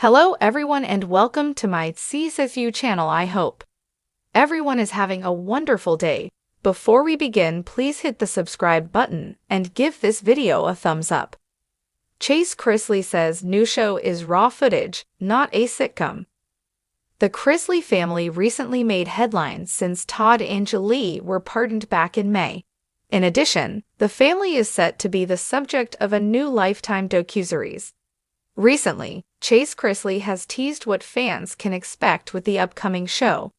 Hello everyone and welcome to my CSSU channel. I hope everyone is having a wonderful day. Before we begin, please hit the subscribe button and give this video a thumbs up. Chrisley says new show is raw footage, not a sitcom. The Chrisley family recently made headlines since Todd and Julie were pardoned back in May. In addition, the family is set to be the subject of a new Lifetime docuseries. Recently, Chrisley has teased what fans can expect with the upcoming show.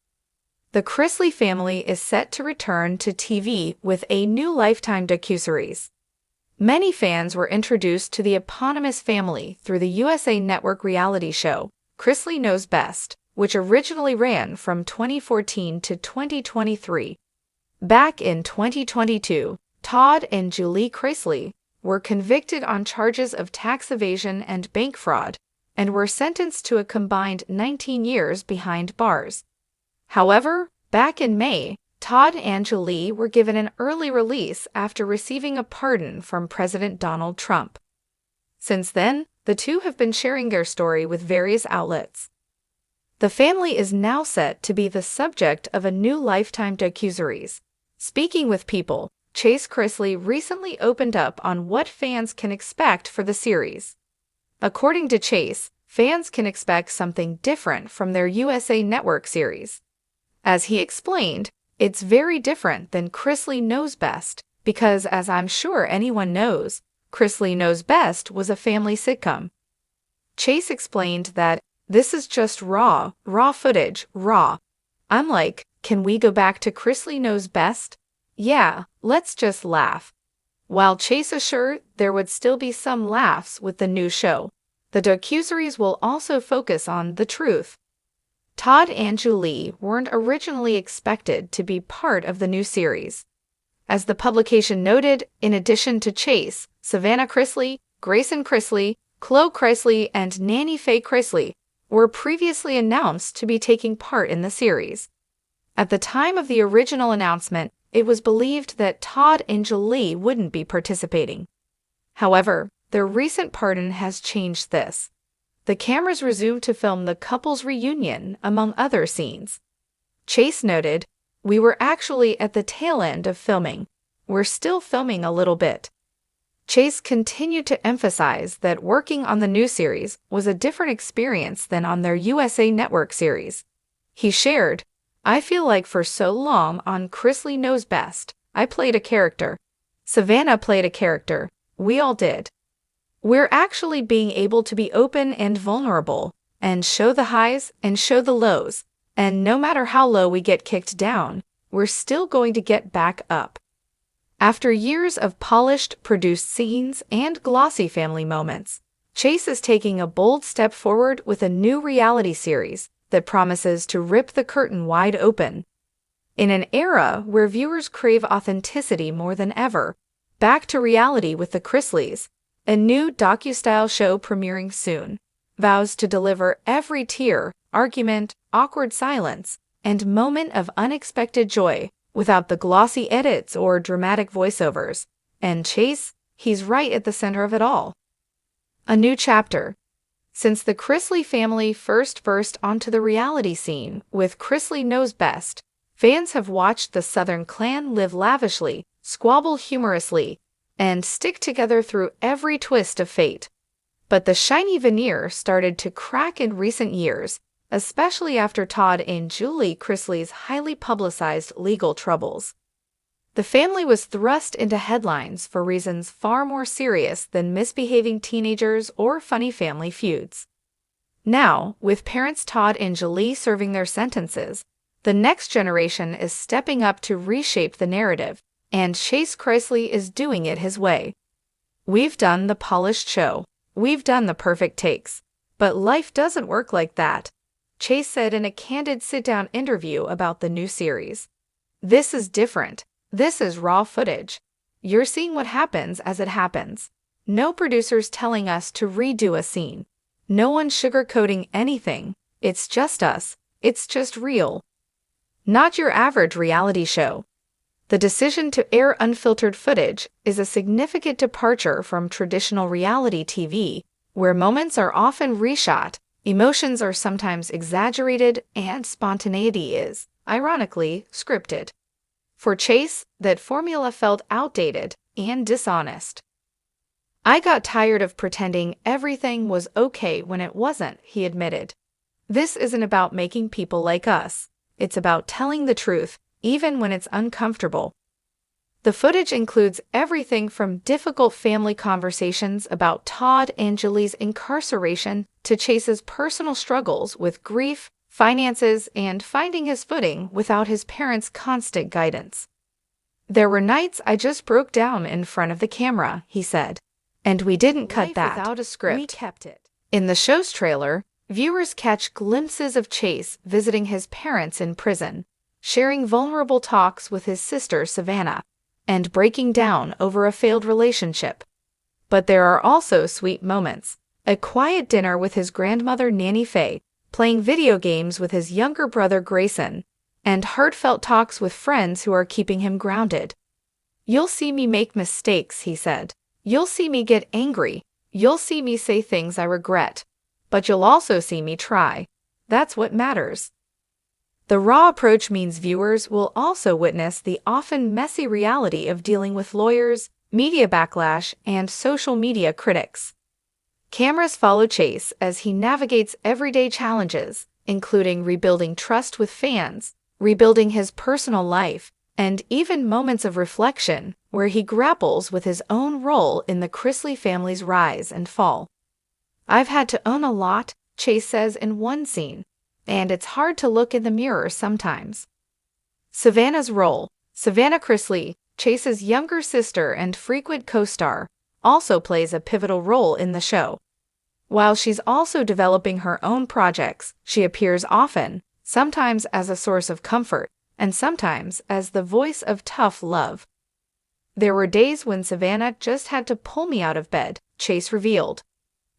The Chrisley family is set to return to TV with a new Lifetime docuseries. Many fans were introduced to the eponymous family through the USA Network reality show, Chrisley Knows Best, which originally ran from 2014 to 2023. Back in 2022, Todd and Julie Chrisley were convicted on charges of tax evasion and bank fraud, and were sentenced to a combined 19 years behind bars. However, back in May, Todd and Julie were given an early release after receiving a pardon from President Donald Trump. Since then, the two have been sharing their story with various outlets. The family is now set to be the subject of a new Lifetime docuseries. Speaking with People, Chrisley recently opened up on what fans can expect for the series. According to Chase, fans can expect something different from their USA Network series. As he explained, it's very different than Chrisley Knows Best because, as I'm sure anyone knows, Chrisley Knows Best was a family sitcom. Chase explained that this is just raw footage, raw. I'm like, can we go back to Chrisley Knows Best? Yeah, let's just laugh. While Chase assured there would still be some laughs with the new show, the docuseries will also focus on the truth. Todd and Julie weren't originally expected to be part of the new series. As the publication noted, in addition to Chase, Savannah Chrisley, Grayson Chrisley, Chloe Chrisley, and Nanny Faye Chrisley were previously announced to be taking part in the series. At the time of the original announcement, it was believed that Todd and Julie wouldn't be participating. However, their recent pardon has changed this. The cameras resumed to film the couple's reunion, among other scenes. Chase noted, "We were actually at the tail end of filming. We're still filming a little bit." Chase continued to emphasize that working on the new series was a different experience than on their USA Network series. He shared, "I feel like for so long on Chrisley Knows Best, I played a character. Savannah played a character. We all did. We're actually being able to be open and vulnerable, and show the highs and show the lows, and no matter how low we get kicked down, we're still going to get back up." After years of polished, produced scenes and glossy family moments, Chase is taking a bold step forward with a new reality series that promises to rip the curtain wide open. In an era where viewers crave authenticity more than ever, back to reality with the Chrisleys, a new docu-style show premiering soon, vows to deliver every tear, argument, awkward silence, and moment of unexpected joy without the glossy edits or dramatic voiceovers. And Chase, he's right at the center of it all. A new chapter. Since the Chrisley family first burst onto the reality scene with Chrisley Knows Best, fans have watched the Southern clan live lavishly, squabble humorously, and stick together through every twist of fate. But the shiny veneer started to crack in recent years, especially after Todd and Julie Chrisley's highly publicized legal troubles. The family was thrust into headlines for reasons far more serious than misbehaving teenagers or funny family feuds. Now, with parents Todd and Julie serving their sentences, the next generation is stepping up to reshape the narrative, and Chase Chrisley is doing it his way. "We've done the polished show. We've done the perfect takes. But life doesn't work like that," Chase said in a candid sit-down interview about the new series. "This is different. This is raw footage. You're seeing what happens as it happens. No producers telling us to redo a scene. No one sugarcoating anything. It's just us. It's just real. Not your average reality show." The decision to air unfiltered footage is a significant departure from traditional reality TV, where moments are often reshot Emotions are sometimes exaggerated, and spontaneity is, ironically, scripted. For Chase, that formula felt outdated and dishonest. "I got tired of pretending everything was okay when it wasn't," he admitted. "This isn't about making people like us. It's about telling the truth, even when it's uncomfortable." The footage includes everything from difficult family conversations about Todd and Julie's incarceration to Chase's personal struggles with grief, finances, and finding his footing without his parents' constant guidance. "There were nights I just broke down in front of the camera," he said. "And we didn't cut that. Without a script. We kept it." In the show's trailer, viewers catch glimpses of Chase visiting his parents in prison, sharing vulnerable talks with his sister Savannah, and breaking down over a failed relationship. But there are also sweet moments: a quiet dinner with his grandmother Nanny Faye, playing video games with his younger brother Grayson, and heartfelt talks with friends who are keeping him grounded. "You'll see me make mistakes," he said. "You'll see me get angry. You'll see me say things I regret. But you'll also see me try. That's what matters." The raw approach means viewers will also witness the often messy reality of dealing with lawyers, media backlash, and social media critics. Cameras follow Chase as he navigates everyday challenges, including rebuilding trust with fans, rebuilding his personal life, and even moments of reflection where he grapples with his own role in the Chrisley family's rise and fall. "I've had to own a lot," Chase says in one scene, "and it's hard to look in the mirror sometimes." Savannah's role. Savannah Chrisley, Chase's younger sister and frequent co-star, also plays a pivotal role in the show. While she's also developing her own projects, she appears often, sometimes as a source of comfort, and sometimes as the voice of tough love. "There were days when Savannah just had to pull me out of bed," Chase revealed.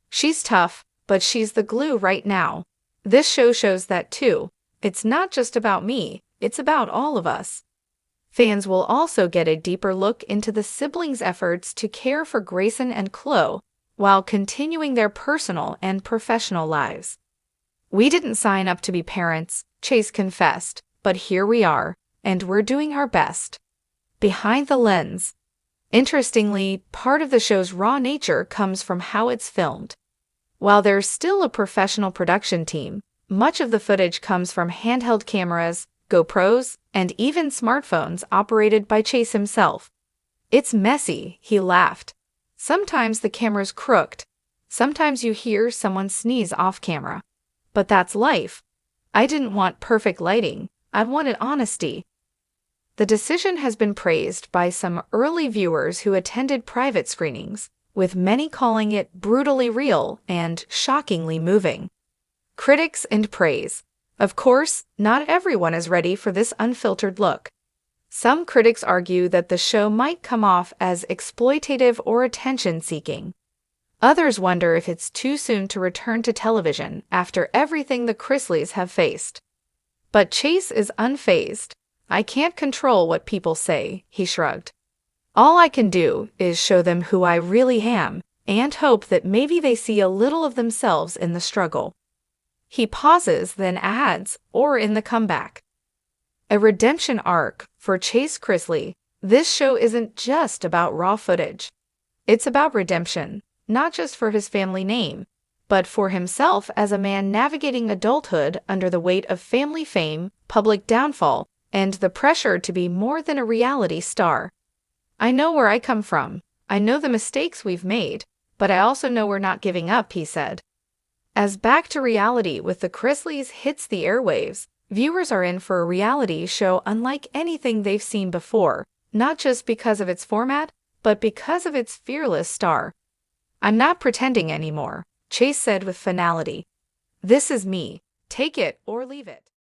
"She's tough, but she's the glue right now." This show shows that too. It's not just about me, it's about all of us. Fans will also get a deeper look into the siblings' efforts to care for Grayson and Chloe while continuing their personal and professional lives. "We didn't sign up to be parents," Chase confessed, "but here we are, and we're doing our best." Behind the lens. Interestingly, part of the show's raw nature comes from how it's filmed. While there's still a professional production team, much of the footage comes from handheld cameras, GoPros, and even smartphones operated by Chase himself. "It's messy," he laughed. "Sometimes the camera's crooked. Sometimes you hear someone sneeze off camera. But that's life. I didn't want perfect lighting. I wanted honesty." The decision has been praised by some early viewers who attended private screenings, with many calling it brutally real and shockingly moving. Critics and praise. Of course, not everyone is ready for this unfiltered look. Some critics argue that the show might come off as exploitative or attention-seeking. Others wonder if it's too soon to return to television after everything the Chrisleys have faced. But Chase is unfazed. "I can't control what people say," he shrugged. "All I can do is show them who I really am and hope that maybe they see a little of themselves in the struggle." He pauses, then adds, "or in the comeback." A redemption arc for Chase Chrisley. This show isn't just about raw footage. It's about redemption, not just for his family name, but for himself as a man navigating adulthood under the weight of family fame, public downfall, and the pressure to be more than a reality star. "I know where I come from. I know the mistakes we've made, but I also know we're not giving up," he said. As Back to Reality with the Chrisleys hits the airwaves, viewers are in for a reality show unlike anything they've seen before, not just because of its format, but because of its fearless star. "I'm not pretending anymore," Chase said with finality. "This is me. Take it or leave it."